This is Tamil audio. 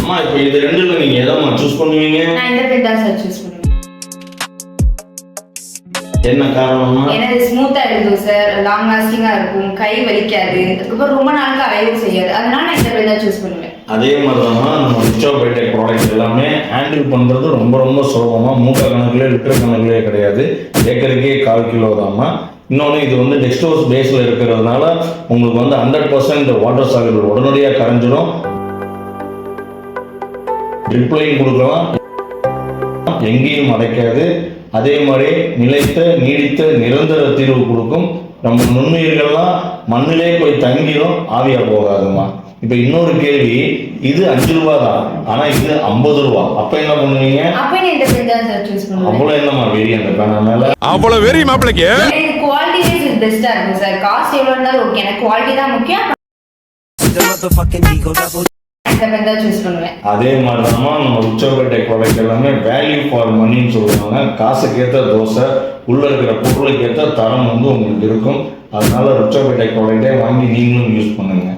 அம்மா இப்போ இது ரெண்டுல நீங்க எதமா சூஸ் பண்ணுவீங்க? நான் இந்த பென் தான் சார் சூஸ் பண்ணுவேன். என்ன காரணம்னா எனக்கு ஸ்மூத்தா இருக்கும் சார், லாங் லாஸ்டிங்கா இருக்கும், கை வலிக்காது, அதுக்கப்புறம் ரொம்ப நாளுக்கு அலையவும் செய்யாது. அதனால நான் இந்த பென் தான் சூஸ் பண்ணுவேன். அதே மாதிரி தான் நம்ம ரிச்சோ பைடெக் ப்ராடக்ட் எல்லாமே ஹேண்டில் பண்ணுறது ரொம்ப ரொம்ப சுலபமாக, மூட்டை கணக்குலேயே லிட்டர் கணக்குலேயே கிடையாது, ஏக்கருக்கே 1/4 கிலோ தாம்மா. இன்னொன்று இது வந்து டெக்ஸ்டோஸ் பேஸில் இருக்கிறதுனால உங்களுக்கு வந்து 100% வாட்டர் சால்யூபிள், உடனடியாக கரைஞ்சிடும். ட்ரிப்லைன் கொடுக்கலாம், எங்கேயும் அடைக்காது. அதே மாதிரி நிலைத்த நீடித்த நிரந்தர தீர்வு கொடுக்கும். நம்ம நுண்ணுயிர்கள்லாம் மண்ணிலே போய் தங்கிடும், ஆவியா போகாதுமா. இப்ப இன்னொரு கேள்வி, இது 5 ரூபா தான், ஆனா இது 50 ரூபா. அப்ப என்ன பண்ணுவீங்க? அப்ப நான் இந்த பென் தான் சார் சூஸ் பண்ணுவேன். அவ்வளவு என்னமா வெறி அந்த பேனா மேல? அவ்வளவு வெறி மாப்பிளைக்கு. எனக்கு குவாலிட்டி வைஸ் பெஸ்டா இருக்கும் சார். காஸ்ட் எவ்வளவு இருந்தாலும் ஓகே, எனக்கு குவாலிட்டி தான் முக்கியம். இந்த பென் தான் சூஸ் பண்ணுவேன். அதே மாதிரி தான் நம்ம ரிச்சோ பைடெக் ப்ராடக்ட் எல்லாமே வேல்யூ ஃபார் மணின்னு சொல்லுவாங்க. காசுக்கேற்ற தோசை, உள்ள இருக்கிற பொருளுக்கேற்ற தரம் வந்து உங்களுக்கு இருக்கும். அதனால ரிச்சோ பைடெக் ப்ராடக்டே வாங்கி நீங்களும் யூஸ் பண்ணுங்க.